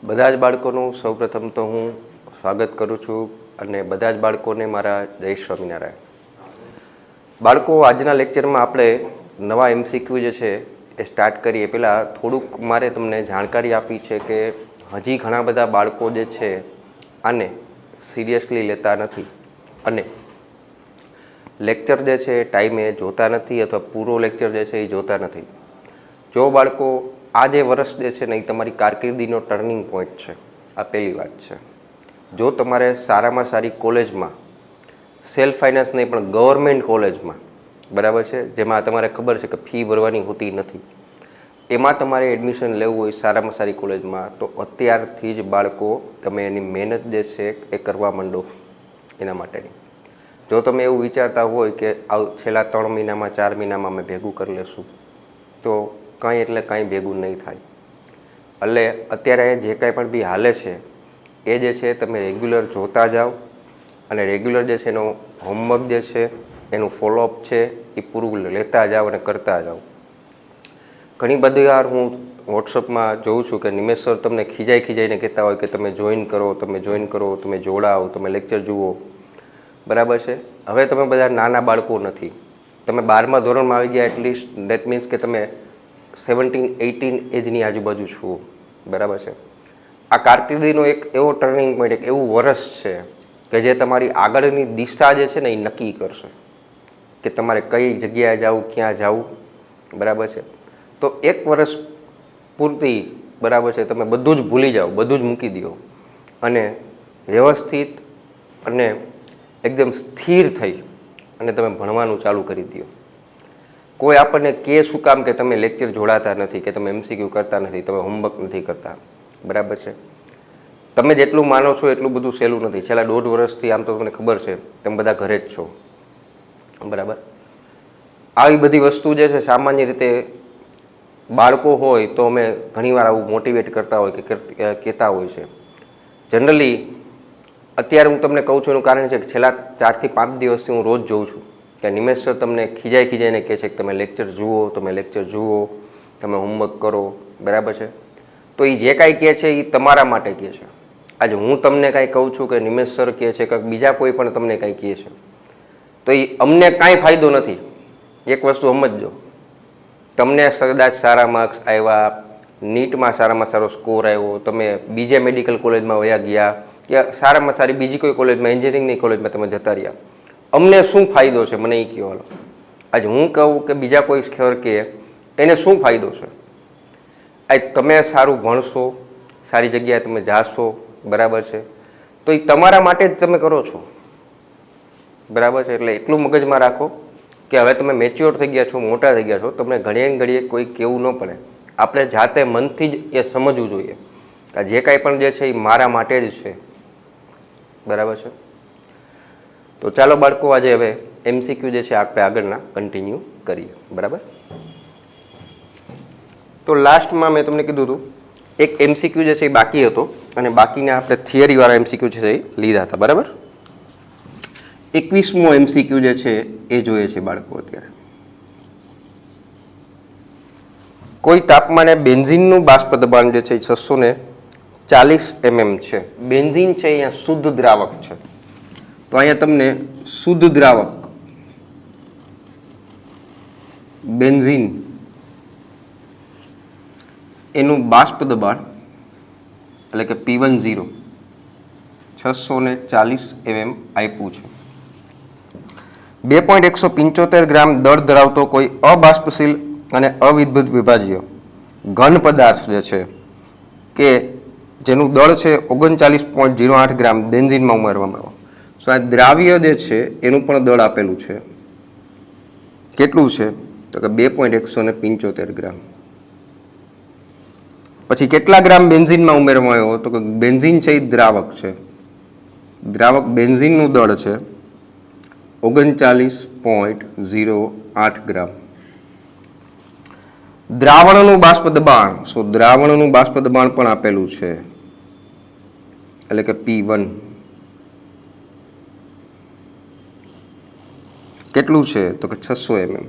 બધા જ બાળકોનું સૌપ્રથમ તો હું સ્વાગત કરું છું અને બધા જ બાળકોને મારા જય સ્વામિનારાયણ. બાળકો, આજના લેક્ચરમાં આપણે નવા MCQ જે છે એ સ્ટાર્ટ કરીએ. પહેલાં થોડુંક મારે તમને જાણકારી આપી છે કે હજી ઘણા બધા બાળકો જે છે આને સિરિયસલી લેતા નથી અને લેક્ચર જે છે એ ટાઈમે જોતા નથી અથવા પૂરો લેક્ચર જે છે એ જોતા નથી. જો બાળકો, આ જે વર્ષ જે છે ને એ તમારી કારકિર્દીનો ટર્નિંગ પોઈન્ટ છે. આ પહેલી વાત છે. જો તમારે સારામાં સારી કોલેજમાં, સેલ્ફ ફાઇનાન્સ નહીં પણ ગવર્મેન્ટ કોલેજમાં, બરાબર છે, જેમાં તમારે ખબર છે કે ફી ભરવાની હોતી નથી, એમાં તમારે એડમિશન લેવું હોય સારામાં સારી કોલેજમાં, તો અત્યારથી જ બાળકો તમે એની મહેનત જે છે એ કરવા માંડો એના માટેની. જો તમે એવું વિચારતા હોય કે છેલ્લા 3 મહિનામાં 4 મહિનામાં અમે ભેગું કરી લેશું, તો કંઈ એટલે કાંઈ ભેગું નહીં થાય. એટલે અત્યારે જે કાંઈ પણ બી હાલે છે એ જે છે તમે રેગ્યુલર જોતા જાઓ અને રેગ્યુલર જે છે એનો હોમવર્ક જે છે એનું ફોલોઅપ છે એ પૂરું લેતા જાઓ અને કરતા જાઓ. ઘણી બધી વાર હું વોટ્સઅપમાં જોઉં છું કે નિમેશ સર તમને ખીજાઈને કહેતા હોય કે તમે જોઈન કરો, તમે જોડાઓ, તમે લેક્ચર જુઓ, બરાબર છે. હવે તમે બધા નાના બાળકો નથી, તમે 12મા ધોરણમાં આવી ગયા, એટલીસ્ટ દેટ મીન્સ કે તમે 17-18 એજની આજુબાજુ છો, બરાબર છે. આ કારકિર્દીનો એક એવો ટર્નિંગ પોઈન્ટ, એક એવું વર્ષ છે કે જે તમારી આગળની દિશા જે છે ને એ નક્કી કરશે કે તમારે કઈ જગ્યાએ જવું, ક્યાં જવું, બરાબર છે. તો એક વર્ષ પૂરતી, બરાબર છે, તમે બધું જ ભૂલી જાઓ, બધું જ મૂકી દો અને વ્યવસ્થિત અને એકદમ સ્થિર થઈ અને તમે ભણવાનું ચાલુ કરી દો. કોઈ આપણને કહે શું કામ કે તમે લેક્ચર જોડાતા નથી, કે તમે MCQ કરતા નથી, તમે હોમવર્ક નથી કરતા, બરાબર છે. તમે જેટલું માનો છો એટલું બધું સહેલું નથી. છેલ્લા 1.5 વર્ષથી આમ તો તમને ખબર છે, તમે બધા ઘરે જ છો, બરાબર. આવી બધી વસ્તુ જે છે સામાન્ય રીતે બાળકો હોય તો અમે ઘણીવાર આવું મોટિવેટ કરતા હોય કે કહેતા હોય છે. જનરલી અત્યારે હું તમને કહું છું એનું કારણ છે કે છેલ્લા 4 થી 5 દિવસથી હું રોજ જોઉં છું કે નિમેશ સર તમને ખીજાઈને કહે છે કે તમે લેક્ચર જુઓ, તમે હોમવર્ક કરો, બરાબર છે. તો એ જે કાંઈ કહે છે એ તમારા માટે કહે છે. આજે હું તમને કાંઈ કહું છું કે નિમેશ સર કહે છે કે બીજા કોઈ પણ તમને કાંઈ કહે છે, તો એ અમને કાંઈ ફાયદો નથી. એક વસ્તુ સમજજો, તમને કદાચ સારા માર્ક્સ આવ્યા, નીટમાં સારામાં સારો સ્કોર આવ્યો, તમે બીજે મેડિકલ કોલેજમાં વયા ગયા કે સારામાં સારી બીજી કોઈ કોલેજમાં, એન્જિનિયરિંગની કોલેજમાં તમે જતા રહ્યા, અમને શું ફાયદો છે મને એ કહો. હાલો, આજે હું કહું કે બીજા કોઈ સર કહે, એને શું ફાયદો છે? આજ તમે સારું ભણશો, સારી જગ્યાએ તમે જાશો, બરાબર છે, તો એ તમારા માટે જ તમે કરો છો, બરાબર છે. એટલે એટલું મગજમાં રાખો કે હવે તમે મેચ્યોર થઈ ગયા છો, મોટા થઈ ગયા છો, તમને ઘડીએ કોઈ કહેવું ન પડે. આપણે જાતે મનથી જ એ સમજવું જોઈએ કે જે કાંઈ પણ જે છે એ મારા માટે જ છે, બરાબર છે. તો ચાલો બાળકો, આજે હવે MCQ જે છે આપણે આગળના કન્ટિન્યુ કરીએ, બરાબર. તો લાસ્ટમાં મેં તમને કીધું હતું એક MCQ જે છે એ બાકી હતો અને બાકીના આપણે થિયરીવાળા MCQ છે એ લીધા હતા, બરાબર. 21મો MCQ જે છે એ જોઈએ છે બાળકો. અત્યારે કોઈ તાપમાને બેન્ઝીનનું બાષ્પ દબાણ જે છે એ 640 mm છે. બેન્ઝીન છે અહીંયા શુદ્ધ દ્રાવક છે, તો અહીંયા તમને શુદ્ધ દ્રાવક બેન્ઝીન એનું બાષ્પ દબાણ એટલે કે P10 640 mm આપ્યું છે. 2.175 ગ્રામ દળ ધરાવતો કોઈ અબાષ્પશીલ અને અવિદ્યુત વિભાજ્ય ઘન પદાર્થ જે છે કે જેનું દળ છે 39.08 ગ્રામ બેન્ઝીનમાં ઉમેરવામાં આવે. સો આ દ્રાવ્ય જે છે એનું પણ દળ આપેલું છે. કેટલું છે? તો કે 2.175 ગ્રામ. પછી કેટલા ગ્રામ બેન્ઝીનમાં ઉમેરવામાં આવ્યો? તો કે બેન્ઝીન છે એ દ્રાવક છે. દ્રાવક બેન્ઝીનનું દળ છે 39.08 ગ્રામ. દ્રાવણનું બાષ્પ દબાણ, દ્રાવણનું બાષ્પ દબાણ પણ આપેલું છે એટલે કે P1. કેટલું છે? તો કે 600 mm.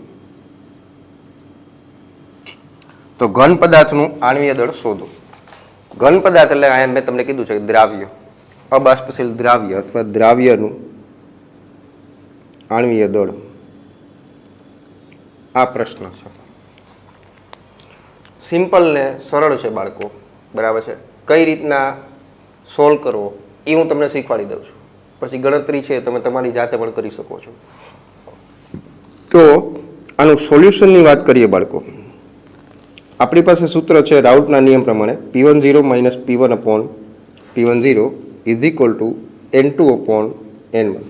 તો ઘન પદાર્થનું આણ્વીય દળ શોધો. ઘન પદાર્થ એટલે અહીંયા મેં તમને કીધું છે કે દ્રાવ્ય, અબાષ્પશીલ દ્રાવ્ય અથવા દ્રાવ્યનું આણ્વીય દળ. આ પ્રશ્ન છે. સિમ્પલ ને સરળ છે બાળકો, બરાબર છે. કઈ રીતના સોલ્વ કરવો એ હું તમને શીખવાડી દઉં છું. પછી ગણતરી છે તમે તમારી જાતે પણ કરી શકો છો. તો આનું સોલ્યુશનની વાત કરીએ બાળકો. આપણી પાસે સૂત્ર છે રાઉટના નિયમ પ્રમાણે P10 minus P1 upon P10 is equal to N2 upon N1.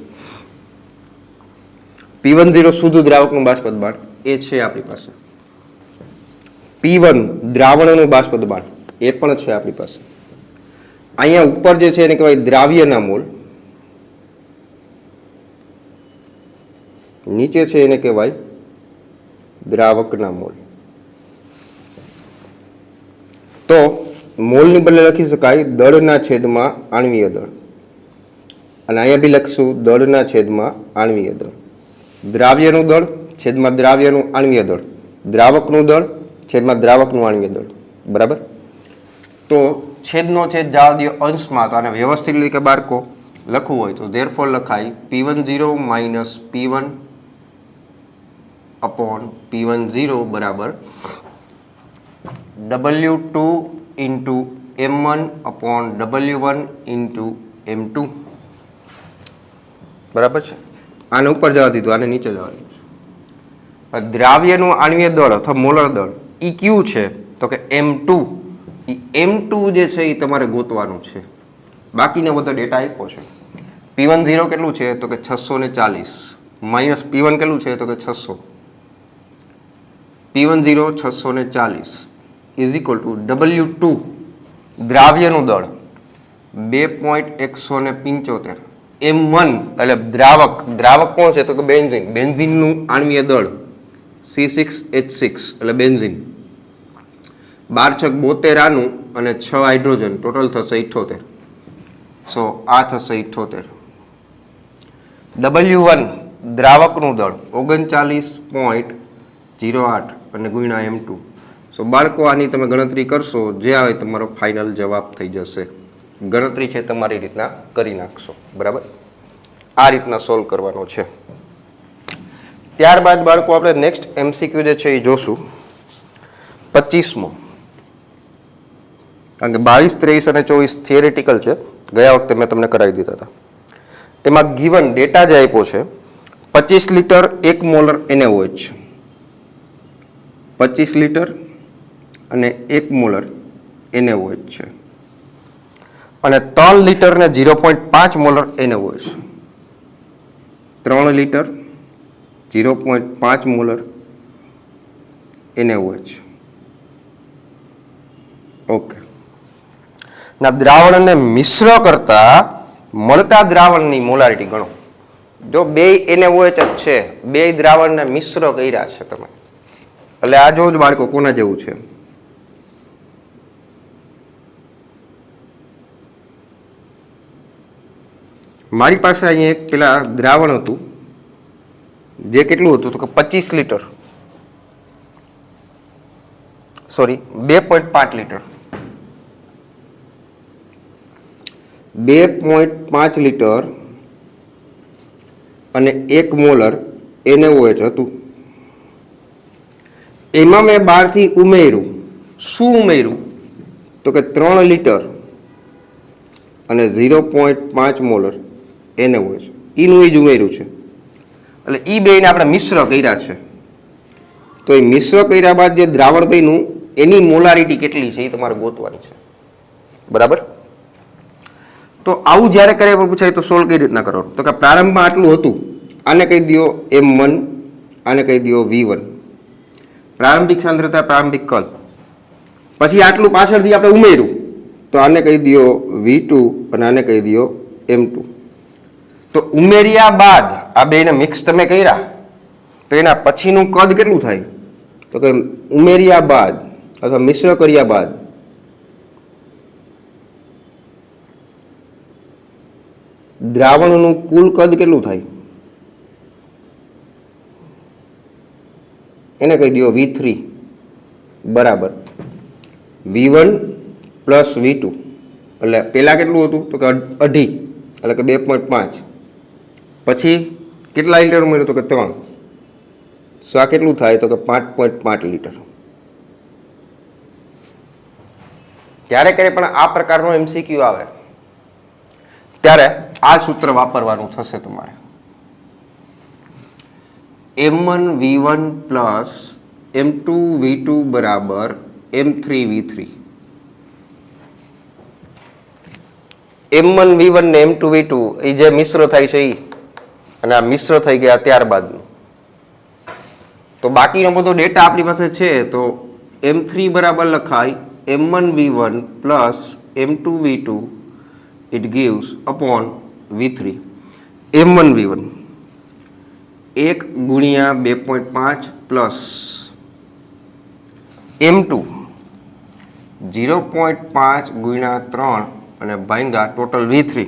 P10 શુદ્ધ દ્રાવકનું બાષ્પ દબાણ એ છે આપણી પાસે. P1 દ્રાવણનું બાષ્પ દબાણ એ પણ છે આપણી પાસે. અહીંયા ઉપર જે છે એને કહેવાય દ્રાવ્યના મોલ, નીચે છે એને કહેવાય દ્રાવકના મોલ. તો મોલની બદલે લખી શકાય દળના છેદમાં આણ્વીય દળ, અને અહીંયા બી લખશું દળના છેદમાં આણ્વીય દળ. દ્રાવ્યનું દળ છેદમાં દ્રાવ્યનું આણ્વીય દળ, દ્રાવકનું દળ છેદમાં દ્રાવકનું આણ્વીય દળ. બરાબર. તો છેદનો છેદ જવા દો અંશમાં, અને વ્યવસ્થિત રીતે બાળકો લખવું હોય તો ધેરફોર લખાય P10 minus P1 upon P10 બરાબર W2 into M1 upon W1 into M2. બરાબર છે. આને ઉપર જવા દીધું, આને નીચે જવા દીધું. દ્રાવ્યનું આણ્વીય દળ અથવા મોલર દળ એ કયું છે તો કે M2. M2 જે છે એ તમારે ગોતવાનું છે. બાકીનો બધો ડેટા આપ્યો છે. P10 કેટલું છે તો કે 640 માઇનસ P1 કેટલું છે તો કે 600. P10 640 is equal to W2 દ્રાવ્યનું દળ 2.175. M1 એટલે દ્રાવક, દ્રાવક કોણ છે તો કે બેન્ઝીન, બેન્ઝીનનું આણ્વીય દળ C6H6 એટલે બેન્ઝીન 12×6 = 72 આનું અને 6 હાઇડ્રોજન ટોટલ થશે 78. સો આ થશે 78. W1 દ્રાવકનું દળ 39.08 અને ગુણ્યા M2. સો બાળકો આની તમે ગણતરી કરશો, જે આવે તમારો ફાઇનલ જવાબ થઈ જશે. ગણતરી છે તમારી રીતના કરી નાખશો. બરાબર. આ રીતના સોલ્વ કરવાનો છે. ત્યારબાદ બાળકો આપણે નેક્સ્ટ MCQ જે છે એ જોશું 25મો. કારણ કે 22, 23 અને 24 થિયરેટિકલ છે, ગયા વખતે મેં તમને કરાવી દીધા હતા. એમાં ગીવન ડેટા જે આપ્યો છે 25 લિટર 1 મોલર NaOH, 25 લિટર અને 1 મોલર NaOH છે, અને 3 લિટર ને 0.5 molar NaOH, 3 litre 0.5 molar NaOH. Okay. ના દ્રાવણને મિશ્ર કરતા મળતા દ્રાવણની મોલારિટી ગણો. જો બે NaOH જ છે, બે દ્રાવણને મિશ્ર કર્યા છે તમે, એટલે આ જો બાળકો કોના જેવું છે. મારી પાસે અહીંયા એક પેલા દ્રાવણ હતું, જે કેટલું હતું તો કે 25 લિટર, સોરી 2.5 લિટર, 2.5 લિટર અને 1 મોલર NaOH હતું. એમાં મેં બહારથી ઉમેર્યું, શું ઉમેર્યું તો કે 3 લિટર અને 0.5 મોલર NaOH, એનું એ જ ઉમેર્યું છે. એટલે એ બેને આપણે મિશ્ર કર્યા છે. તો એ મિશ્ર કર્યા બાદ જે દ્રાવણ બન્યું એની મોલારિટી કેટલી છે એ તમારે ગોતવાની છે. બરાબર. તો આવું જ્યારે કરે પણ પૂછાય તો સોલ્વ કઈ રીતના કરવાનું તો કે પ્રારંભમાં આટલું હતું, આને કહી દો M1, આને કહી દો V1, પ્રારંભિક સાંદ્રતા પ્રારંભિક કદ. પછી આટલું પાછળથી આપણે ઉમેર્યું તો આને કહી દો V2 અને આને કહી દો M2. તો ઉમેર્યા બાદ આ બેને મિક્સ તમે કર્યા તો એના પછીનું કદ કેટલું થાય તો કે ઉમેર્યા બાદ અથવા મિશ્ર કર્યા બાદ દ્રાવણનું કુલ કદ કેટલું થાય એને કહી દો V3 બરાબર V1 પ્લસ V2 એટલે પહેલાં કેટલું હતું તો કે 2.5 એટલે કે 2.5 પછી કેટલા લીટર ઉમેર્યું તો કે 3 સો આ કેટલું થાય તો કે 5.5 લીટર ત્યારે ક્યારે પણ આ પ્રકારનો MCQ આવે ત્યારે આ સૂત્ર વાપરવાનું થશે તમારે M1V1 પ્લસ M2V2 બરાબર M3V3 M1V1 ને M2V2 એ જે મિશ્ર થાય છે એ અને આ મિશ્ર થઈ ગયા ત્યારબાદનું તો બાકીનો બધો ડેટા આપણી પાસે છે તો M3 બરાબર લખાય M1V1 plus M2V2 it gives upon V3 M1V1 1 ગુણ્યા 2.5 પ્લસ M2 0.5 ગુણ્યા 3 અને ભાંગા ટોટલ V3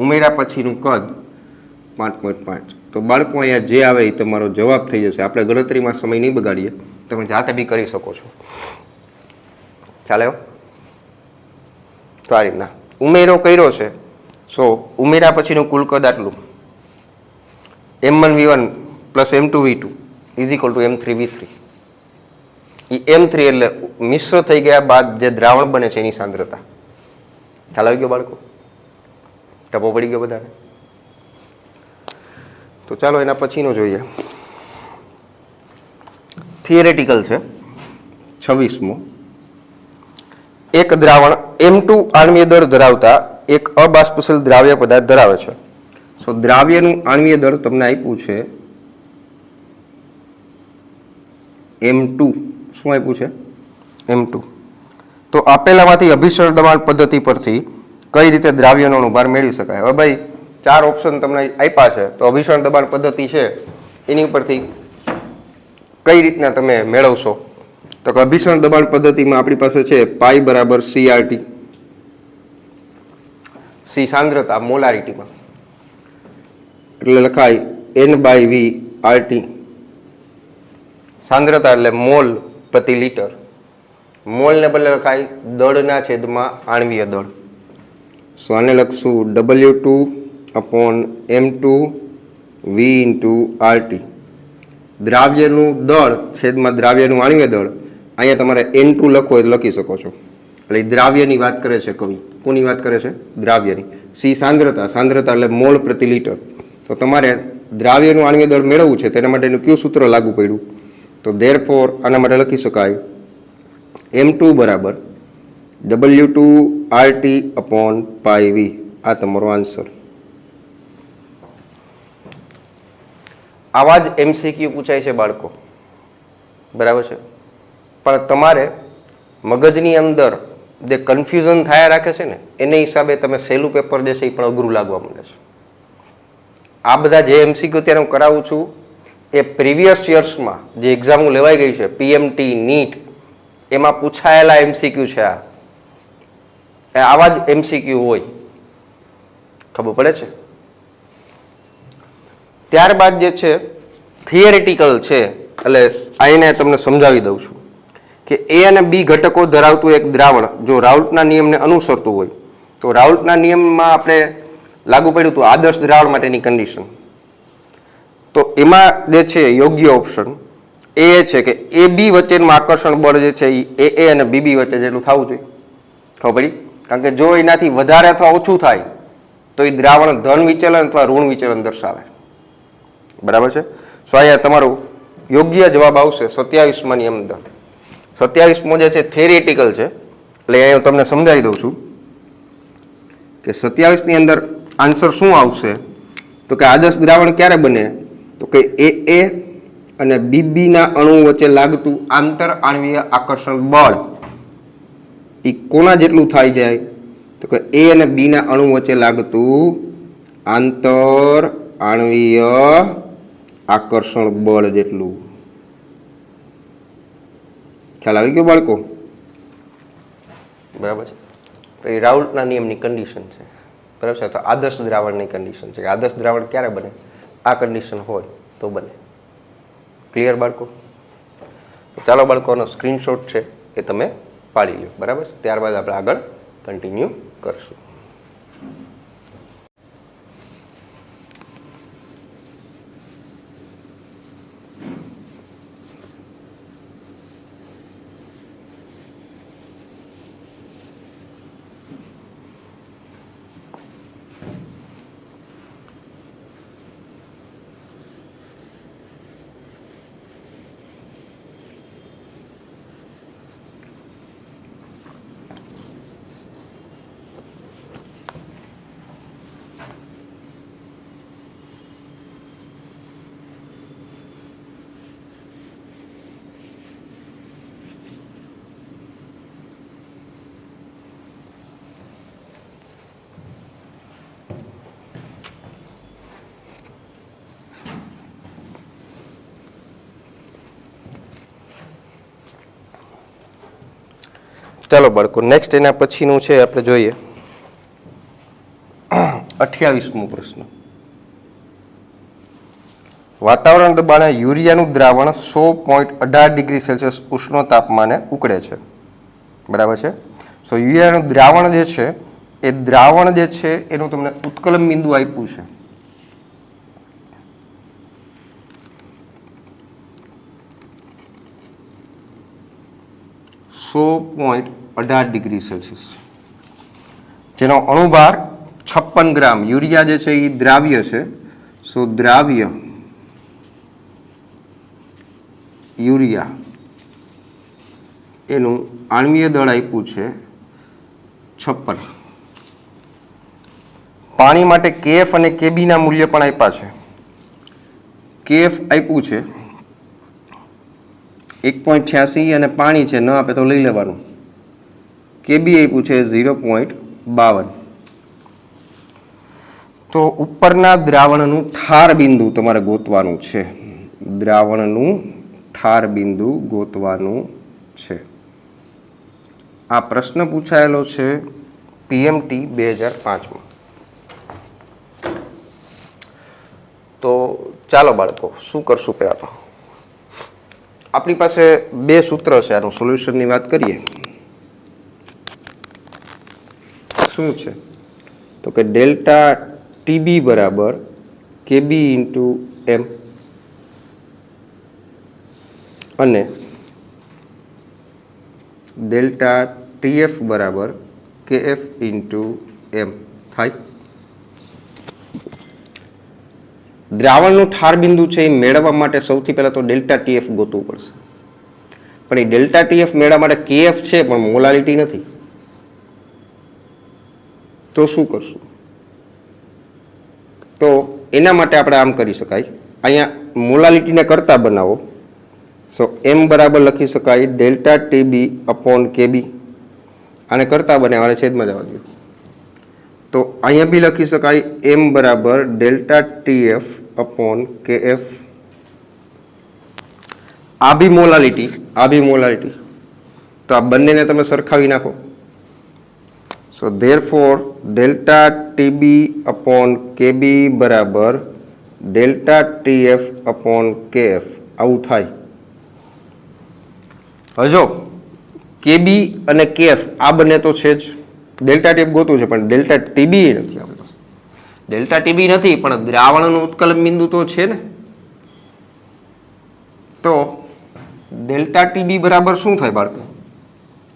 ઉમેર્યા પછીનું કદ 5.5 તો બાળકો અહીંયા જે આવે એ તમારો જવાબ થઈ જશે આપણે ગણતરીમાં સમય નહીં બગાડીએ તમે જાતે બી કરી શકો છો ચાલે તો આ રીતના ઉમેરો કર્યો છે સો ઉમેર્યા પછીનું કુલ કદ આટલું M1V1 plus M2V2 is equal to M3V3 A M3 એટલે મિશ્ર થઈ ગયા બાદ જે દ્રાવણ બને છે એની સાંદ્રતા ખ્યાલ આવી ગયો બાળકો ટપો પડી ગયો બધાને તો ચાલો એના પછીનો જોઈએ થિયરેટિકલ છે 26મો એક દ્રાવણ M2 આણ્વીય દળ ધરાવતા એક અબાષ્પશીલ દ્રાવ્ય પદાર્થ ધરાવે છે સો દ્રાવ્યનું આણ્વીય દળ તમને આપ્યું છે M2 શું આપ્યું છે M2 તો આપેલામાંથી અભિસરણ દબાણ પદ્ધતિ પરથી કઈ રીતે દ્રાવ્યનો અણુભાર મેળવી શકાય હવે ભાઈ 4 ઓપ્શન તમને આપ્યા છે તો અભિસરણ દબાણ પદ્ધતિ છે એની ઉપરથી કઈ રીતના તમે મેળવશો તો કે અભિસરણ દબાણ પદ્ધતિમાં આપણી પાસે છે પાઈ બરાબર CRT સી સાંદ્રતા મોલારિટીમાં એટલે લખાય N/V RT સાંદ્રતા એટલે મોલ પ્રતિ લીટર મોલને બદલે લખાય દળના છેદમાં આણ્વીય દળ સો આને લખશું W2 upon M2 V into RT દ્રાવ્યનું દળ છેદમાં દ્રાવ્યનું આણ્વીય દળ અહીંયા તમારે N2 લખો એટલે લખી શકો છો એટલે દ્રાવ્યની વાત કરે છે કવિ કોની વાત કરે છે દ્રાવ્યની સી સાંદ્રતા સાંદ્રતા એટલે મોલ પ્રતિ લીટર તો તમારે દ્રાવ્યનું આણ્વીય દળ મેળવવું છે તેના માટેનું કયું સૂત્ર લાગુ પડ્યું તો ધેરફોર આના માટે લખી શકાય M2 બરાબર W2 RT upon પાઈ V આ તમારો આન્સર આવા જ MCQ પૂછાય છે બાળકો બરાબર છે પણ તમારે મગજની અંદર જે કન્ફ્યુઝન થયા રાખે છે ને એને હિસાબે તમે સહેલું પેપર જે છે એ પણ અઘરું લાગવા માંડે છે આ બધા જે MCQ ત્યારે હું કરાવું છું એ પ્રીવિયસ યર્સમાં જે એક્ઝામો લેવાઈ ગઈ છે PMT NEET એમાં પૂછાયેલા MCQ છે આવા જ MCQ હોય ખબર પડે છે ત્યારબાદ જે છે થિયરેટિકલ છે એટલે આને તમને સમજાવી દઉં છું કે A અને B ઘટકો ધરાવતું એક દ્રાવણ જો રાઉલ્ટના નિયમને અનુસરતું હોય તો રાઉલ્ટના નિયમમાં આપણે લાગુ પડ્યું હતું આદર્શ દ્રાવણ માટેની કન્ડિશન તો એમાં જે છે યોગ્ય ઓપ્શન એ છે કે AB વચ્ચેનું આકર્ષણ બળ જે છે એ AA અને BB વચ્ચે જેટલું થવું જોઈએ ખબર પડી કારણ કે જો એનાથી વધારે અથવા ઓછું થાય તો એ દ્રાવણ ધન વિચલન અથવા ઋણ વિચલન દર્શાવે બરાબર છે સો અહીંયા તમારું યોગ્ય જવાબ આવશે 27માં ની અંદર 27મો જે છે થિયરેટિકલ છે એટલે અહીંયા હું તમને સમજાવી દઉં છું કે 27ની અંદર આન્સર શું આવશે તો કે આદર્શ દ્રાવણ ક્યારે બને તો કે AA અને BB ના અણુ વચ્ચે લાગતું આંતર આણ્વીય આકર્ષણ બળ એ કોના જેટલું થાય જાય તો કે A અને B ના અણુ વચ્ચે લાગતું આંતર આણ્વીય આકર્ષણ બળ જેટલું ખ્યાલ આવી ગયો બાળકો બરાબર છે તો એ રાઉલ્ટના નિયમની કન્ડિશન છે બરાબર છે તો આદર્શ દ્રાવણની કન્ડિશન છે આદર્શ દ્રાવણ ક્યારે બને આ કન્ડિશન હોય તો બને ક્લિયર બાળકો ચાલો બાળકોનો સ્ક્રીનશોટ છે એ તમે પાડી લો, બરાબર. ત્યારબાદ આપણે આગળ કન્ટિન્યુ કરશું. ચાલો બાળકો, નેક્સ્ટ એના પછીનું છે, આપણે જોઈએ 28મો પ્રશ્ન. વાતાવરણ દબાણે યુરિયાનું દ્રાવણ 100.18 ડિગ્રી સેલ્સિયસ ઉષ્ણ તાપમાને ઉકળે છે, બરાબર છે. સો યુરિયાનું દ્રાવણ જે છે એ દ્રાવણ જે છે એનું તમને ઉત્કલન બિંદુ આપ્યું છે. ડિગ્રી સેલ્સિયસ, જેનો અણુભાર 56 ગ્રામ. યુરિયા જે છે એ દ્રાવ્ય છે. સો દ્રાવ્ય યુરિયા એનું આણ્વીય દળ આપ્યું છે 56. પાણી માટે કેએફ અને કેબી ના મૂલ્ય પણ આપ્યા છે. કેએફ આપ્યું છે 1.86 અને પાણી છે, ન આપે તો લઈ લેવાનું. કેબી આપ્યું છે 0.52. તો ઉપરના દ્રાવણનું ઠાર બિંદુ તમારે ગોતવાનું છે. દ્રાવણનું ઠાર બિંદુ ગોતવાનું છે. આ પ્રશ્ન પૂછાયેલો છે PMT 2005માં. તો ચાલો બાળકો, શું કરશું? પહેલાં તો આપણી પાસે બે સૂત્ર છે. આનું સોલ્યુશનની વાત કરીએ. શું છે? તો કે ડેલ્ટા ટીબી બરાબર કેબી ઇન્ટુ એમ અને ડેલ્ટા ટીએફ બરાબર કેએફ ઇન્ટુ એમ થાય. દ્રાવણનું ઠાર બિંદુ છે એ મેળવવા માટે સૌથી પહેલાં તો ડેલ્ટા ટીએફ ગોતવું પડશે. પણ એ ડેલ્ટા ટીએફ મેળવવા માટે કેએફ છે પણ મોલાલિટી નથી. તો શું કરશું? તો એના માટે આપણે આમ કરી શકાય. અહીંયા મોલાલિટીને કરતા બનાવો. સો એમ બરાબર લખી શકાય ડેલ્ટા ટીબી અપોન કેબી. આને કરતા બનાવવાને છેદમાં જવા દો. તો અહીંયા બી લખી શકાય એમ બરાબર ડેલ્ટા ટીએફ અપોન કેએફ. આ બી મોલાલિટી, આ બી મોલાલિટી. તો આ બંનેને તમે સરખાવી નાખો. સો ધેરફોર ડેલ્ટા ટીબી અપોન કેબી બરાબર ડેલ્ટા ટીએફ અપોન કેએફ. આવું થાય. હજો કેબી અને કેએફ આ બંને તો છે જ. ડેલ્ટા ટીએફ ગોતું છે પણ ડેલ્ટા ટીબી નથી આપણી પાસે. ડેલ્ટા ટીબી નથી પણ દ્રાવણનું ઉત્કલન બિંદુ તો છે ને. તો ડેલ્ટા ટીબી બરાબર શું થાય બાળકો?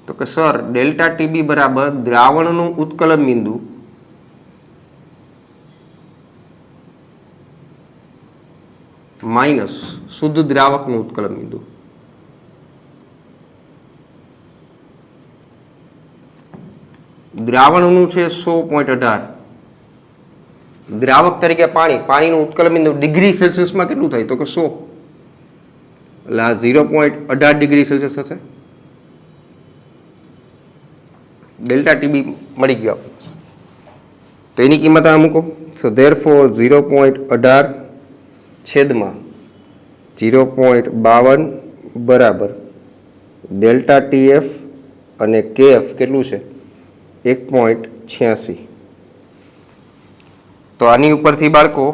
તો કે સર ડેલ્ટા ટીબી બરાબર દ્રાવણનું ઉત્કલન બિંદુ માઇનસ શુદ્ધ દ્રાવકનું ઉત્કલન બિંદુ. દ્રાવણનું છે 100.18. દ્રાવક તરીકે પાણી, પાણીનું ઉત્કલન બિંદુ ડિગ્રી સેલ્સિયસમાં કેટલું થાય? તો કે 100. એટલે આ 0.18 ડિગ્રી સેલ્સિયસ હશે. ડેલ્ટા ટીબી મળી ગયો. તો એની કિંમત આ મૂકો. સો ધેરફોર 0.18 છેદમાં 0.52 બરાબર ડેલ્ટા ટીએફ અને કેએફ કેટલું છે? 1.86. તો આની ઉપરથી બાળકો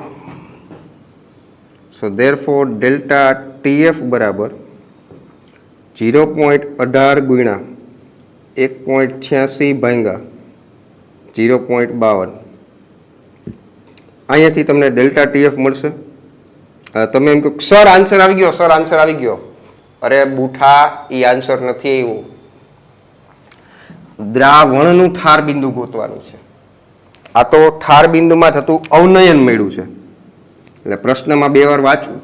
સો ધેરફોર ડેલ્ટા ટીએફ બરાબર 0.18 ગુણ્યા 1.86 ભાંગ્યા 0.52 અહીંયાથી તમને ડેલ્ટા TF મળશે. તમે એમ કહો સર આન્સર આવી ગયો, સર આન્સર આવી ગયો. અરે બુઠા, એ આન્સર નથી આવ્યો. દ્રાવણનું ઠાર બિંદુ ગોતવાનું છે. આ તો ઠાર બિંદુમાં થતું અવનયન મળ્યું છે, એટલે પ્રશ્નમાં 2 વાર વાંચવું.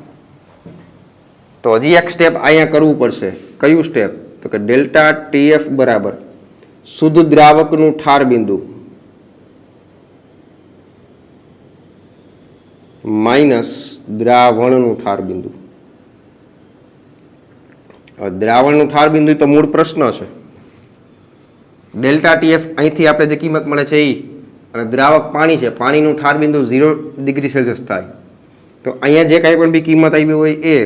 તો હજી એક સ્ટેપ અહીંયા કરવું પડશે. કયું સ્ટેપ? તો કે ડેલ્ટા TF બરાબર શુદ્ધ દ્રાવકનું ઠાર બિંદુ માઇનસ દ્રાવણનું ઠાર બિંદુ. દ્રાવણનું ઠાર બિંદુ તો મૂળ પ્રશ્ન છે. ડેલ્ટા TF અહીંથી આપણે જે કિંમત મળે છે એ, અને દ્રાવક પાણી છે, પાણીનું ઠાર બિંદુ 0 ડિગ્રી સેલ્સિયસ થાય. તો અહીંયા જે કાંઈ પણ બી કિંમત આવી હોય એ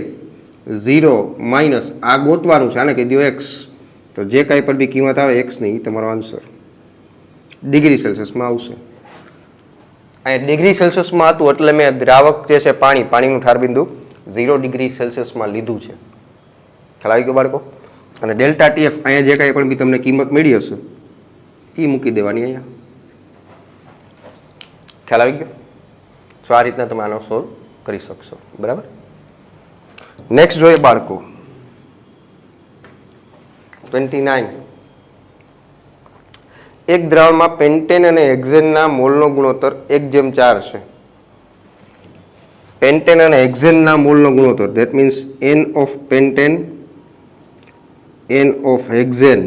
0 માઇનસ આ ગોતવાનું છે, આને કહી દો x. તો જે કાંઈ પણ બી કિંમત આવે x ની, તમારો આન્સર ડિગ્રી સેલ્સિયસમાં આવશે. અહીંયા ડિગ્રી સેલ્સિયસમાં હતું એટલે મેં દ્રાવક જે છે પાણીનું ઠાર બિંદુ 0 ડિગ્રી સેલ્સિયસમાં લીધું છે. ખ્યાલ આવી ગયો બાળકો? અને ડેલ્ટા TF અહીંયા જે કાંઈ પણ બી તમને કિંમત મળી હશે એ મૂકી દેવાની અહીંયા. ખ્યાલ આવી ગયો? તો આ રીતના તમે આનો સોલ્વ કરી શકશો. બરાબર. નેક્સ્ટ જોઈએ બાળકો 29. એક દ્રાવણમાં પેન્ટેન અને હેક્ઝેનના મોલનો ગુણોત્તર 1:4 છે. પેન્ટેન અને હેક્ઝેનના મોલનો ગુણોત્તર, that means N of pentane N of hexane,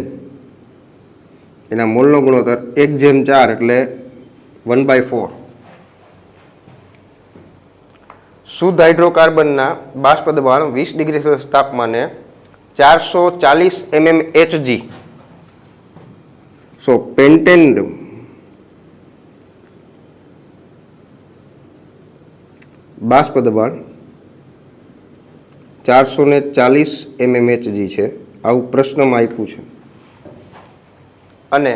એના મોલનો ગુણોત્તર 1:4 એટલે 1/4. શુદ્ધ હાઇડ્રોકાર્બનના બાષ્પ દબાણ 20 ડિગ્રી સેલ્સિયસ તાપમાને 440 mmHg. સો પેન્ટેન બાષ્પ દબાણ 440 mmHg છે, આવું પ્રશ્નમાં આપ્યું છે. અને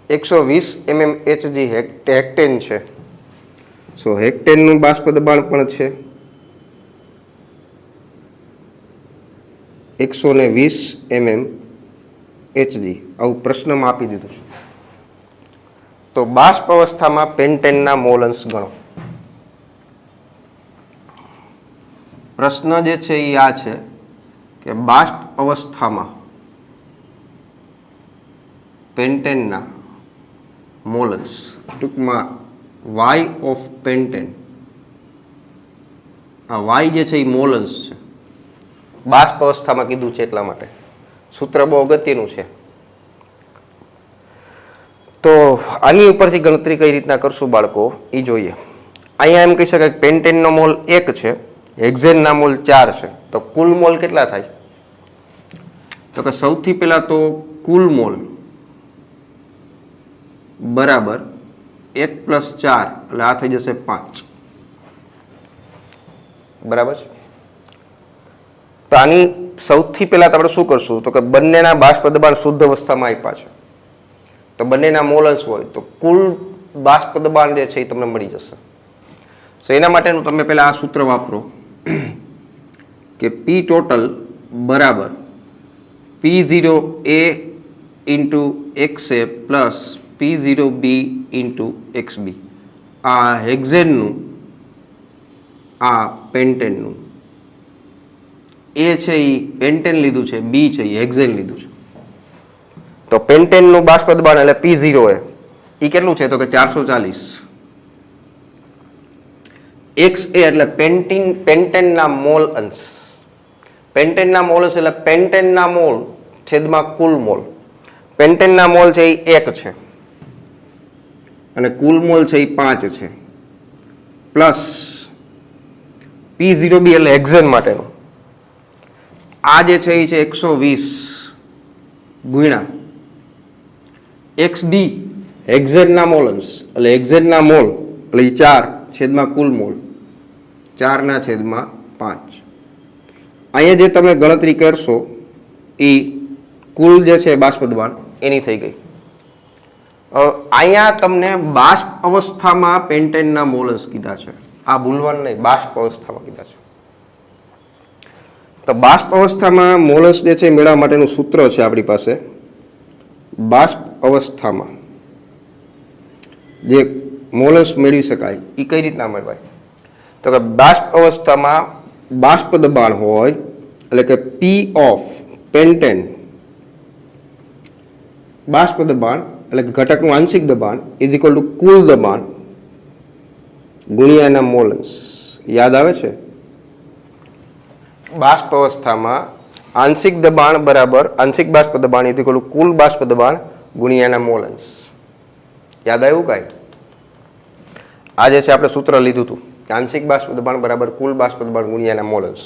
120 mmHg હેક્ટેન છે. સો હેક્ટેનનું બાષ્પ દબાણ પણ છે 120 mmHg, આવું પ્રશ્નમાં આપી દીધું છે. તો બાષ્પ અવસ્થામાં પેન્ટેનના મોલ અંશ ગણો. પ્રશ્ન જે છે એ આ છે કે બાષ્પ અવસ્થામાં પેન્ટેનના મોલ અંશ, ટૂંકમાં Y ઓફ પેન્ટેન, આ Y જે છે એ મોલ અંશ છે. બાષ્પ અવસ્થામાં કીધું છે એટલા માટે સૂત્ર બહુ અગત્યનું છે. તો આની ઉપરથી ગણતરી કઈ રીતના કરશું બાળકો એ જોઈએ. અહીંયા એમ કહી શકાય કે પેન્ટેનનો મોલ 1 છે, હેક્ઝેનના મોલ 4 છે. તો કુલ મોલ કેટલા થાય? તો કે સૌથી પહેલા તો કુલ મોલ બરાબર 1 + 4 એટલે આ થઈ જશે 5. બરાબર છે. તો આની સૌથી પહેલા આપણે શું કરશું? તો કે બંનેના બાષ્પ દબાણ શુદ્ધ અવસ્થામાં આપ્યા છે, તો બંનેના મોલ અંશ હોય તો કુલ બાષ્પ દબાણ જે છે એ તમને મળી જશે. સો એના માટેનું તમે પહેલા આ સૂત્ર વાપરો કે P ટોટલ બરાબર P0A × XA plus P0B × XB. આ હેક્ઝેનનું, આ પેન્ટેનનું. એ છે એ પેન્ટેન લીધું છે, બી છે એ હેક્ઝેન લીધું છે. તો પેન્ટેનનું બાષ્પ દબાણ એટલે P0 એ કેટલું છે? તો કે 440. XA એટલે પેન્ટેનના મોલ અંશ. પેન્ટેનના મોલ અંશ એટલે પેન્ટેનના મોલ છેદમાં કુલ મોલ. પેન્ટેનના મોલ છે એ 1 છે અને કુલ મોલ છે એ 5 છે, પ્લસ P0B એટલે હેક્ઝેન માટેનું. આ જે છે એ છે 120 ગુણ્યા XB હેક્ઝેનના મોલ અંશ એટલે હેક્ઝેનના મોલ એટલે 4 છેદમાં કુલ મોલ 4/5. અહીંયા જે તમે ગણતરી કરશો એ કુલ જે છે બાષ્પ દબાણ એની થઈ ગઈ. અહીંયા તમને બાષ્પ અવસ્થામાં પેન્ટેનના મોલ અંશ કીધા છે, આ ભૂલવાનું નહીં, બાષ્પ અવસ્થામાં કીધા છે. તો બાષ્પ અવસ્થામાં મોલ અંશ જે છે મેળવવા માટેનું સૂત્ર છે આપણી પાસે બાષ્પ અવસ્થામાં જે મોલસ મેળવી શકાય એ કઈ રીતના મેળવાય? તો કે બાષ્પ અવસ્થામાં બાષ્પ દબાણ હોય એટલે કે પી ઓફ પેન્ટેન, બાષ્પ દબાણ એટલે કે ઘટકનું આંશિક દબાણ ઇઝ ઇક્વલ ટુ કુલ દબાણ ગુણ્યા એના મોલસ. યાદ આવે છે? બાષ્પ અવસ્થામાં આંશિક દબાણ બરાબર આંશિક બાષ્પ દબાણ ઇઝ ઇક્વલ ટુ કુલ બાષ્પ દબાણ ગુણ્યા એના મોલસ. યાદ આવ્યું કાંઈ? આજે છે આપણે સૂત્ર લીધું હતું કે આંશિક બાષ્પ દબાણ બરાબર કુલ બાષ્પ દબાણ ગુણ્યા એના મોલસ.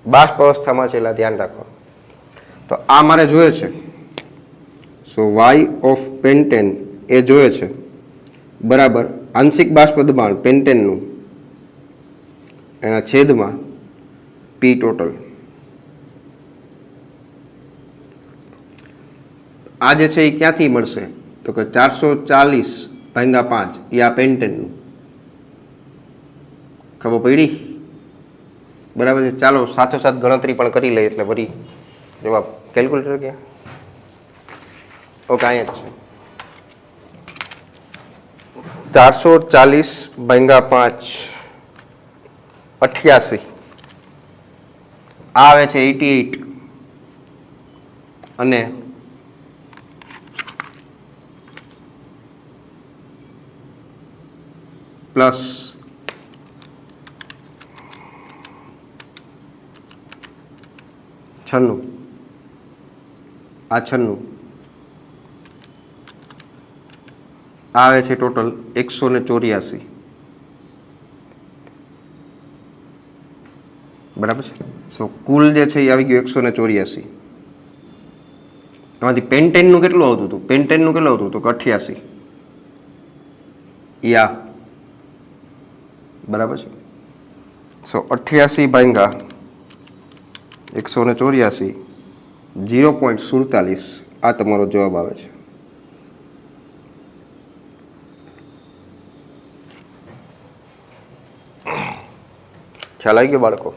બાષ્પ અવસ્થામાં છે એટલે ધ્યાન રાખો. તો આ મારે જોઈએ છે. સો વાય ઓફ પેન્ટેન એ જોઈએ છે બરાબર આંશિક બાષ્પ દબાણ પેન્ટેનનું એના છેદમાં પી ટોટલ. આ જે છે એ ક્યાંથી મળશે? તો કે 440/5 એ આ પેન્ટેનનું. ખબર પડી? બરાબર છે. ચાલો સાથોસાથ ગણતરી પણ કરી લઈએ એટલે વળી જવાબ. કેલ્ક્યુલેટર ક્યાં? ઓકે, અહીંયા જ છે. 440/5 88 આવે છે 88 અને પ્લસ 96 આ 96 આવે છે ટોટલ 184. બરાબર છે. સો કુલ જે છે એ આવી ગયું 184. એમાંથી પેન્ટેનનું કેટલું આવતું હતું? પેન્ટેનનું કેટલું આવતું હતું? 88. યા બરાબર છે. સો 88/184 0.47 આ તમારો જવાબ આવે છે. ખ્યાલ આવી ગયો બાળકો?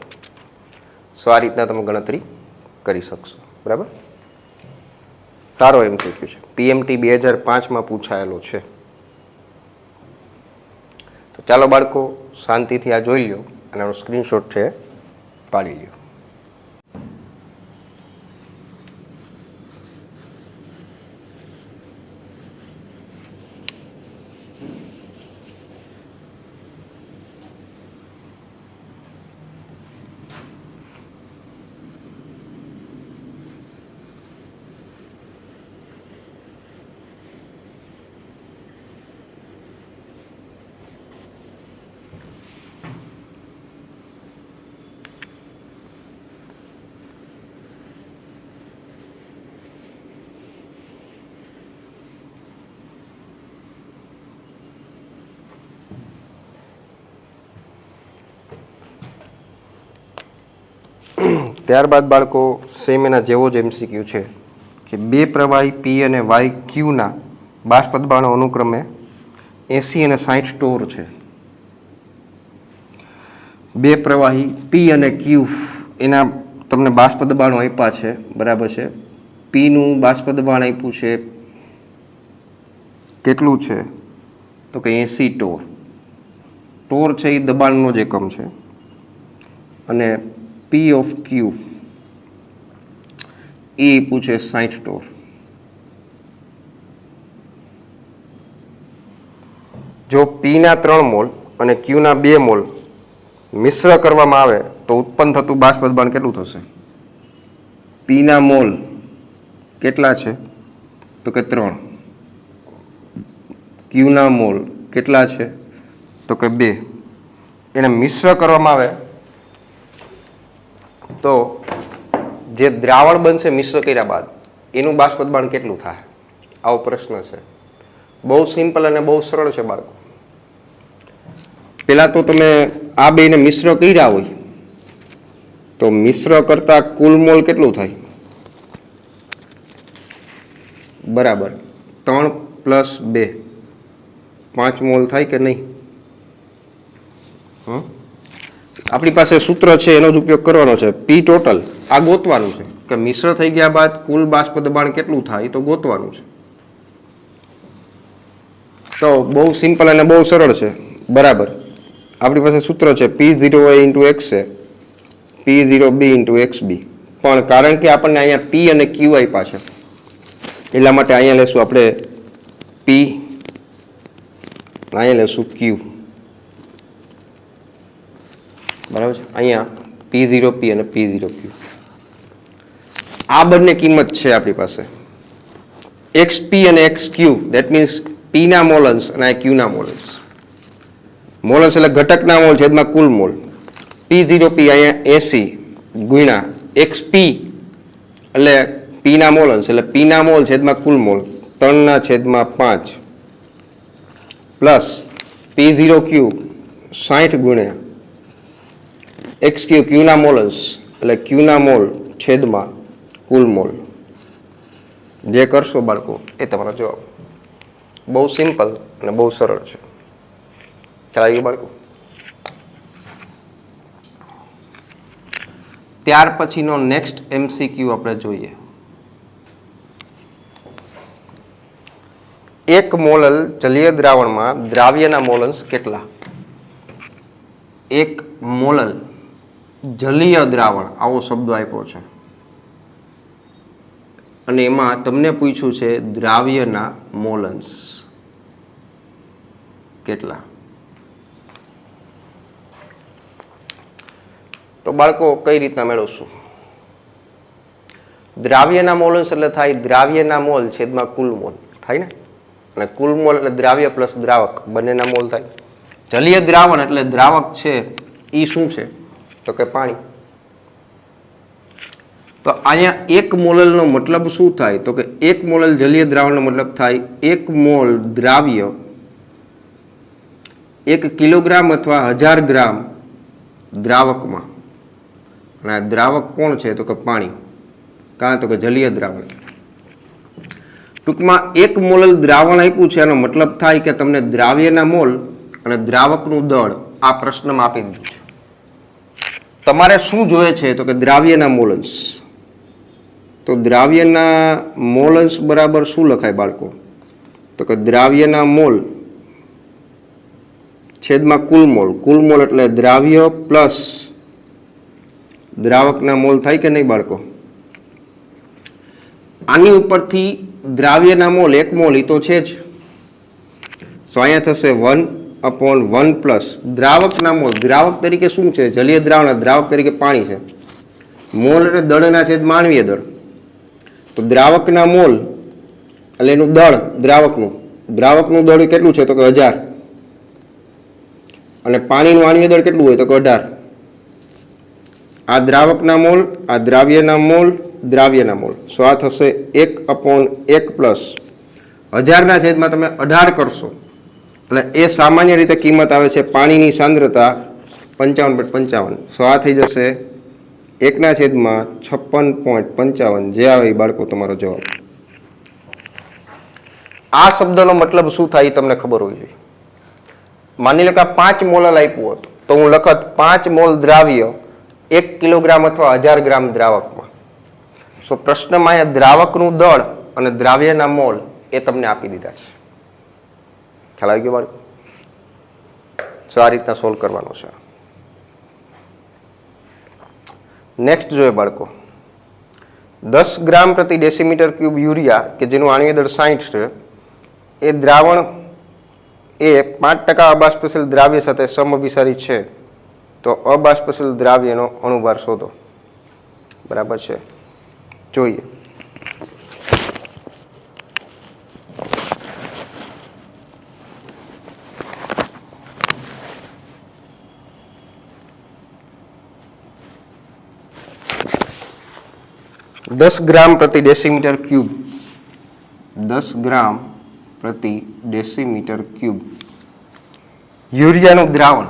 સો આ રીતના તમે ગણતરી કરી શકશો. બરાબર. સારો MCQ છે. PMT 2005માં પૂછાયેલો છે. તો ચાલો બાળકો શાંતિથી આ જોઈ લો અને આનો સ્ક્રીનશોટ છે પાડી લ્યો. ત્યારબાદ બાળકો સેમ એના જેવો જ MCQ છે કે બે પ્રવાહી પી અને વાય ક્યુના બાષ્પ દબાણો અનુક્રમે 80 અને 60 ટોર છે. બે પ્રવાહી પી અને ક્યુ એના તમને બાષ્પ દબાણો આપ્યા છે. બરાબર છે. પીનું બાષ્પ દબાણ આપ્યું છે કેટલું છે? તો કે 80 ટોર. ટોર છે એ દબાણનો જ એકમ છે અને પી ઓફ ક્યુ એ પૂછે 60 ટોર. જો પીના 3 મોલ અને ક્યુના 2 મોલ મિશ્ર કરવામાં આવે તો ઉત્પન્ન થતું બાષ્પ દબાણ કેટલું થશે? પીના મોલ કેટલા છે? તો કે 3. ક્યુના મોલ કેટલા છે? તો કે 2. એને મિશ્ર કરવામાં આવે તો જે દ્રાવણ બનશે મિશ્ર કર્યા બાદ એનું બાષ્પ દબાણ કેટલું થાય? આવો પ્રશ્ન છે. બહુ સિમ્પલ અને બહુ સરળ છે બાળકો. પહેલાં તો તમે આ બેને મિશ્ર કર્યા હોય તો મિશ્ર કરતા કુલ મોલ કેટલું થાય? બરાબર 3 + 2 5 મોલ થાય કે નહીં? આપણી પાસે સૂત્ર છે એનો જ ઉપયોગ કરવાનો છે. પી ટોટલ આ ગોતવાનું છે કે મિશ્ર થઈ ગયા બાદ કુલ બાષ્પ દબાણ કેટલું થાય તો ગોતવાનું છે. તો બહુ સિમ્પલ અને બહુ સરળ છે બરાબર. આપણી પાસે સૂત્ર છે P0A ઇન્ટુ એક્સ છે, P0B ઇન્ટુ એક્સ બી. પણ કારણ કે આપણને અહીંયા P અને Q આપ્યા છે એટલા માટે અહીંયા લેશું આપણે P, અહીંયા લેશું Q. બરાબર છે. અહીંયા P0P અને P0Q આ બંને કિંમત છે આપણી પાસે. XP અને XQ દેટ મીન્સ P ના મોલન્સ અને Q ના મોલન્સ. મોલન્સ એટલે ઘટકના મોલ છેદમાં કુલ મોલ. P0P અહીંયા 80 ગુણ્યા XP એટલે P ના મોલન્સ એટલે P ના મોલ છેદમાં કુલ મોલ 3/5 પ્લસ P0Q 60 ગુણ્યા XQ Q ના મોલન્સ એટલે Q ના મોલ છેદમાં કુલ મોલ. જે કરશો બાળકો એ તમારો જવાબ. બહુ સિમ્પલ અને બહુ સરળ છે. ખ્યાલ આવી ગયો બાળકો? ત્યાર પછીનો નેક્સ્ટ MCQ આપણે જોઈએ. 1 મોલલ જલીય દ્રાવણમાં દ્રાવ્યના મોલન્સ કેટલા? 1 મોલલ જલીય દ્રાવણ આવો શબ્દ આપ્યો છે અને એમાં તમને પૂછ્યું છે દ્રાવ્યના મોલન્સ કેટલા? તો બાળકો કઈ રીતના મેળવશું? દ્રાવ્યના મોલન્સ એટલે થાય દ્રાવ્યના મોલ છેદમાં કુલ મોલ થાય ને, અને કુલ મોલ એટલે દ્રાવ્ય પ્લસ દ્રાવક બંનેના મોલ થાય. જલીય દ્રાવણ એટલે દ્રાવક છે એ શું છે તો કે પાણી. તો અહીંયા 1 મોલલનો મતલબ શું થાય તો કે 1 મોલલ જલીય દ્રાવણનો મતલબ થાય 1 મોલ દ્રાવ્ય 1 કિલોગ્રામ અથવા 1000 ગ્રામ દ્રાવકમાં. અને આ દ્રાવક કોણ છે તો કે પાણી, કાં તો કે જલીય દ્રાવણ. ટૂંકમાં 1 મોલલ દ્રાવણ આપ્યું છે એનો મતલબ થાય કે તમને દ્રાવ્યના મોલ અને દ્રાવકનું દળ આ પ્રશ્નમાં આપી દીધું છે. તમારે શું જોઈએ છે તો કે દ્રાવ્યના મોલન્સ. તો દ્રાવ્યના મોલન્સ બરાબર શું લખાય બાળકો તો કે દ્રાવ્યના મોલ છેદમાં કુલ મોલ. કુલ મોલ એટલે દ્રાવ્ય પ્લસ દ્રાવકના મોલ થાય કે નહીં બાળકો? આની ઉપરથી દ્રાવ્યના મોલ 1 મોલ એ તો છે જ, તો અહીંયા થશે 1/1 પ્લસ દ્રાવકના મોલ. દ્રાવક તરીકે શું છે? જલીય દ્રાવણ. દ્રાવક તરીકે પાણી છે. મોલ એટલે દળના છેદમાં આણ્વીય દળ. તો દ્રાવકના મોલ એટલે એનું દળ દ્રાવકનું દળ કેટલું છે તો કે 1000 અને પાણીનું આણ્વીય દળ કેટલું હોય તો કે 18. આ દ્રાવકના મોલ, આ દ્રાવ્યના મોલ, દ્રાવ્યના મોલ. સો આ થશે 1/1 પ્લસ 1000 છેદમાં તમે 18 કરશો એટલે એ સામાન્ય રીતે કિંમત આવે છે પાણીની સાંદ્રતા 55.55. સો આ થઈ જશે 1/56.55 જે આવે એ બાળકો તમારો જવાબ. આ શબ્દનો મતલબ શું થાય એ તમને ખબર હોવી જોઈએ. માની લો કે 5 મોલલ આપ્યું હતું તો હું લખત 5 મોલ દ્રાવ્ય 1 કિલોગ્રામ અથવા 1000 ગ્રામ દ્રાવકમાં. સો પ્રશ્નમાં અહીંયા દ્રાવકનું દળ અને દ્રાવ્યના મોલ એ તમને આપી દીધા છે. ખ્યાલ આવી ગયો બાળકો? સો આ રીતના સોલ્વ કરવાનો છે. નેક્સ્ટ જોઈએ બાળકો. 10 ગ્રામ પ્રતિ ડેસીમીટર ક્યુબ યુરિયા કે જેનું આણ્વીય દળ 60 છે એ દ્રાવણ એ 5% અબાષ્પશીલ દ્રાવ્ય સાથે સમઅભિસારી છે તો અબાષ્પશીલ દ્રાવ્યનો અણુભાર શોધો. બરાબર છે, જોઈએ. દસ ગ્રામ પ્રતિ ડેસીમીટર ક્યુબ 10 ગ્રામ પ્રતિ ડેસીમીટર ક્યુબ યુરિયાનું દ્રાવણ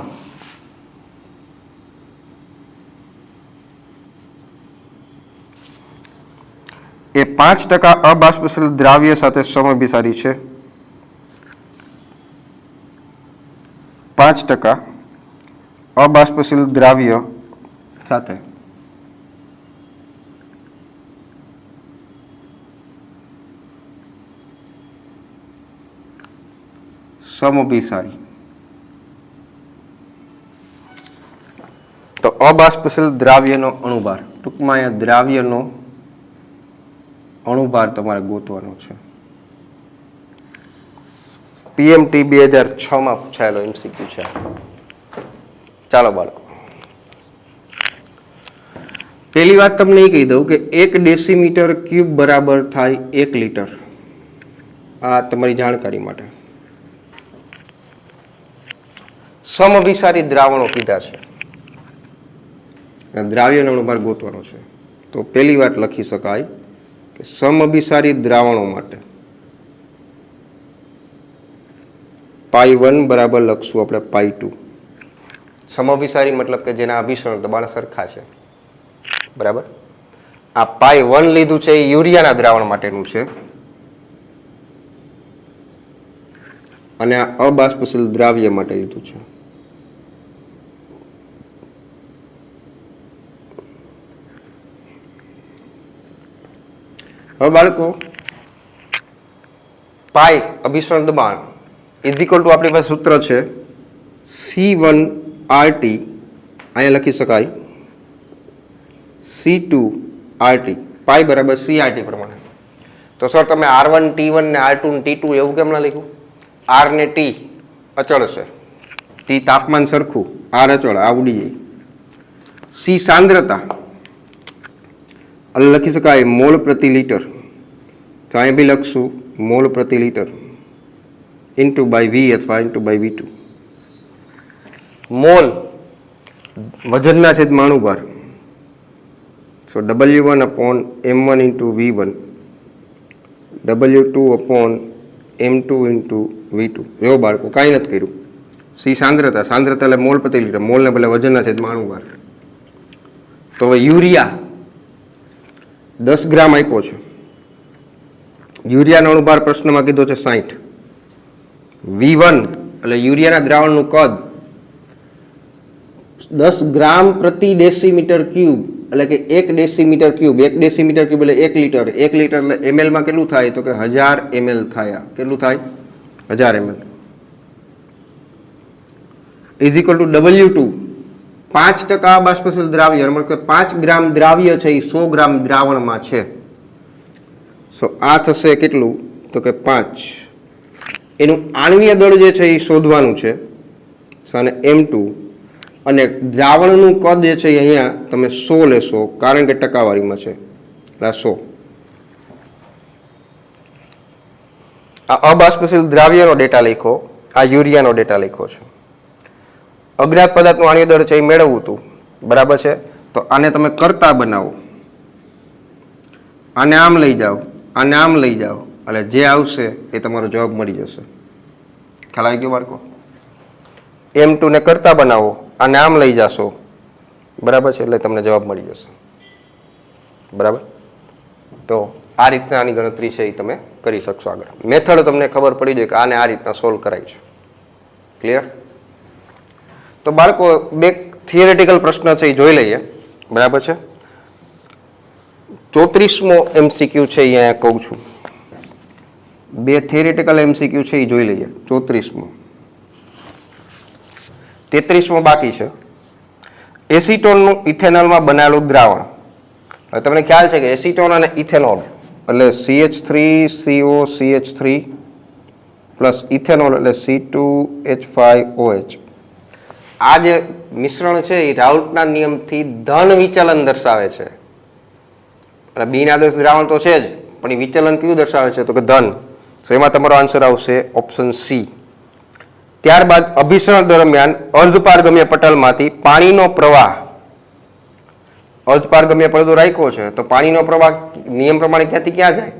એ 5% અબાષ્પશીલ દ્રાવ્ય સાથે સમઅભિસારી છે. 5% અબાષ્પશીલ દ્રાવ્ય સાથે સમઅભિસારી. તો અબાષ્પશીલ દ્રાવ્યનો અણુભાર, ટૂંકમાં અહીંયા દ્રાવ્યનો અણુભાર તમારે ગોતવાનો છે. PMT 2006 પૂછાયેલો MCQ છે. ચાલો બાળકો, પહેલી વાત તમને એ કહી દઉં કે 1 ડેસીમીટર ક્યુબ બરાબર થાય 1 લીટર. આ તમારી જાણકારી માટે. સમઅભિસારી દ્રાવણો કીધા છે, દ્રાવ્યનો અણુભાર ગોતવાનો છે. તો પહેલી વાત લખી શકાય કે સમઅભિસારી દ્રાવણો માટે π1 બરાબર લખશું આપણે π2. સમઅભિસારી મતલબ કે જેના અભિસરણ દબાણ સરખા છે. બરાબર. આ π1 લીધું છે એ યુરિયાના દ્રાવણ માટેનું છે, અને આ અબાષ્પશીલ દ્રાવ્ય માટે લીધું છે. હવે બાળકો, પાઈ અભિસરણ દબાણ ઇઝ ઇક્વલ ટુ આપણી પાસે સૂત્ર છે C1RT, અહીંયા લખી શકાય C2RT, પાઈ બરાબર CRT પ્રમાણે. તો સર તમે R1 T1 ને R2 ને T2 એવું કેમ ના લખ્યું? R ને T અચળ છે, T તાપમાન સરખું, R અચળ, આ ઉડી જાય. C સાંદ્રતા લખી શકાય મોલ પ્રતિ લીટર, તો અહીંયા બી લખશું મોલ પ્રતિ લીટર ઇન્ટુ બાય V અથવા ઇન્ટુ બાય V2. મોલ વજનના છેદમાં અણુભાર, સો W1 upon M1 into V1, W2 upon M2 into V2. જો બાળકો કાંઈ નથી કર્યું. સી સાંદ્રતા, સાંદ્રતા એટલે મોલ પ્રતિ લીટર, મોલને બદલે વજનના છેદમાં અણુભાર. તો હવે યુરિયા 10 ગ્રામ આપ્યો છે. યુરિયાનો અણુભાર પ્રશ્નમાં કીધો છે 60. V1 એટલે યુરિયાના દ્રાવણનું કદ 10 ગ્રામ પ્રતિ ડેસીમીટર ક્યુબ, એટલે કે 1 ડેસીમીટર ક્યુબ. 1 ડેસીમીટર ક્યુબ એટલે 1 લીટર. 1 લીટર એટલે ml કેટલું થાય? તો કે 1000 ml થાય. કેટલું થાય? 1000 ml is equal to W2. 5% બાષ્પશીલ દ્રાવ્ય, મતલબ કે 5 ગ્રામ દ્રાવ્ય છે એ 100 ગ્રામ દ્રાવણમાં છે. સો આ થશે કેટલું? તો કે 5. એનું આણ્વીય દળ જે છે એ શોધવાનું છે, અને M2, અને દ્રાવણનું કદ જે છે એ અહીંયા તમે 100 લેશો, કારણ કે ટકાવારીમાં છે એટલે 100. આ અબાષ્પશીલ દ્રાવ્યનો ડેટા લખો, આ યુરિયાનો ડેટા લખ્યો છે. અજ્ઞાત પદાર્થનું આણ્વીય દળ છે એ મેળવવું હતું, બરાબર છે. તો આને તમે કરતા બનાવો, આને આમ લઈ જાઓ, આને આમ લઈ જાઓ, એટલે જે આવશે એ તમારો જવાબ મળી જશે. ખ્યાલ આવી ગયો બાળકો? M2 ને કરતા બનાવો, આને આમ લઈ જાશો, બરાબર છે, એટલે તમને જવાબ મળી જશે. બરાબર. તો આ રીતના આની ગણતરી છે એ તમે કરી શકશો. આગળ મેથડ તમને ખબર પડી જાય કે આને આ રીતના સોલ્વ કરાય છે. ક્લિયર? તો બાળકો બે થિયરેટિકલ પ્રશ્ન છે એ જોઈ લઈએ. બરાબર છે. 34મો MCQ છે એ અહીંયા કહું છું. બે થિયરેટિકલ MCQ છે એ જોઈ લઈએ. 34મો, 33મો બાકી છે. એસિટોનનું ઇથેનોલમાં બનાવેલું દ્રાવણ. હવે તમને ખ્યાલ છે કે એસિટોન અને ઇથેનોલ એટલે CH3COCH3 પ્લસ ઇથેનોલ એટલે C2H5OH. આ જે મિશ્રણ છે એ રાઉલ્ટના નિયમથી ધન વિચલન દર્શાવે છે. એટલે બિન આદર્શ દ્રાવણ તો છે જ, પણ એ વિચલન કયું દર્શાવે છે? તો કે ધન. તો એમાં તમારો આન્સર આવશે ઓપ્શન C. ત્યારબાદ અભિસરણ દરમિયાન અર્ધપારગમ્ય પટલમાંથી પાણીનો પ્રવાહ, અર્ધપારગમ્ય પડદો રાખ્યો છે તો પાણીનો પ્રવાહ નિયમ પ્રમાણે ક્યાંથી ક્યાં જાય?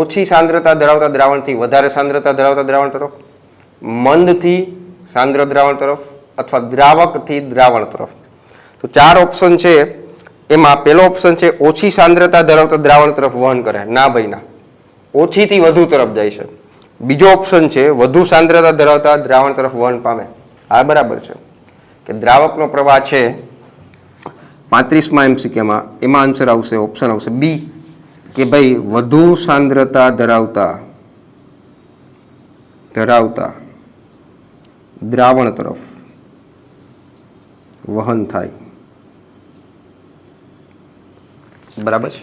ઓછી સાંદ્રતા ધરાવતા દ્રાવણથી વધારે સાંદ્રતા ધરાવતા દ્રાવણ તરફ, મંદથી સાંદ્ર દ્રાવણ તરફ, અથવા દ્રાવકથી દ્રાવણ તરફ. તો 4 ઓપ્શન છે, એમાં પહેલો ઓપ્શન છે ઓછી સાંદ્રતા ધરાવતા દ્રાવણ તરફ વહન કરે. ના ભાઈ ના, ઓછીથી વધુ તરફ જાય છે. બીજો ઓપ્શન છે વધુ સાંદ્રતા ધરાવતા દ્રાવણ તરફ વહન પામે. હા બરાબર છે કે દ્રાવકનો પ્રવાહ છે 35મા MCQમાં, એમાં આન્સર આવશે, ઓપ્શન આવશે B, કે ભાઈ વધુ સાંદ્રતા ધરાવતા દ્રાવણ તરફ વહન થાય. બરાબર છે.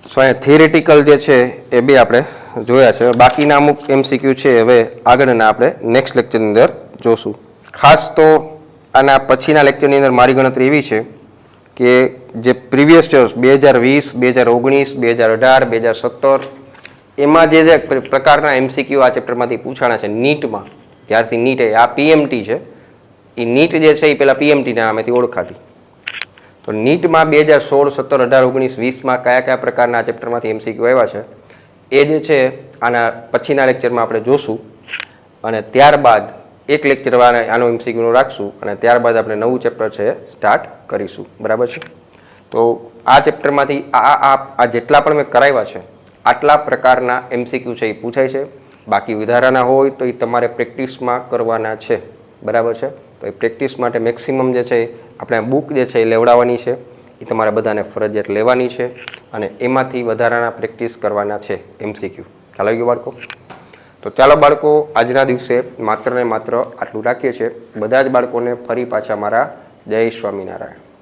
સો અહીંયા થિયરેટિકલ જે છે એ બે આપણે જોયા છે. બાકીના અમુક MCQ છે હવે આગળના આપણે નેક્સ્ટ લેક્ચરની અંદર જોશું. ખાસ તો આના પછીના લેક્ચરની અંદર મારી ગણતરી એવી છે કે જે પ્રીવિયસ યર્સ 2020, 2019, 2018, 2017 એમાં જે પ્રકારના MCQ આ ચેપ્ટરમાંથી પૂછાણા છે નીટમાં, ત્યારથી નીટ આ PMT છે, એ નીટ જે છે એ પહેલાં PMTના નામેથી ઓળખાતી. તો નીટમાં 2016, 17, 18, 19, 20માં કયા પ્રકારના આ ચેપ્ટરમાંથી MCQ આવ્યા છે એ જે છે આના પછીના લેક્ચરમાં આપણે જોશું. અને ત્યારબાદ એક લેક્ચર આનો MCQનો રાખશું અને ત્યારબાદ આપણે નવું ચેપ્ટર છે સ્ટાર્ટ કરીશું. બરાબર છે. તો આ ચેપ્ટરમાંથી આ જેટલા પણ મેં કરાવ્યા છે આટલા પ્રકારના MCQ છે એ પૂછાય છે. બાકી વધારાના હોય તો એ તમારે પ્રેક્ટિસમાં કરવાના છે. બરાબર છે. તો એ પ્રેક્ટિસ માટે મેક્સિમમ જે છે આપણે બુક જે છે એ લેવડાવવાની છે, એ તમારે બધાને ફરજિયાત લેવાની છે અને એમાંથી વધારાના પ્રેક્ટિસ કરવાના છે MCQ. ખ્યાલ આવી ગયો બાળકો? તો ચાલો બાળકો, આજના દિવસે માત્ર ને માત્ર આટલું રાખીએ છીએ. બધા જ બાળકોને ફરી પાછા મારા જય સ્વામિનારાયણ.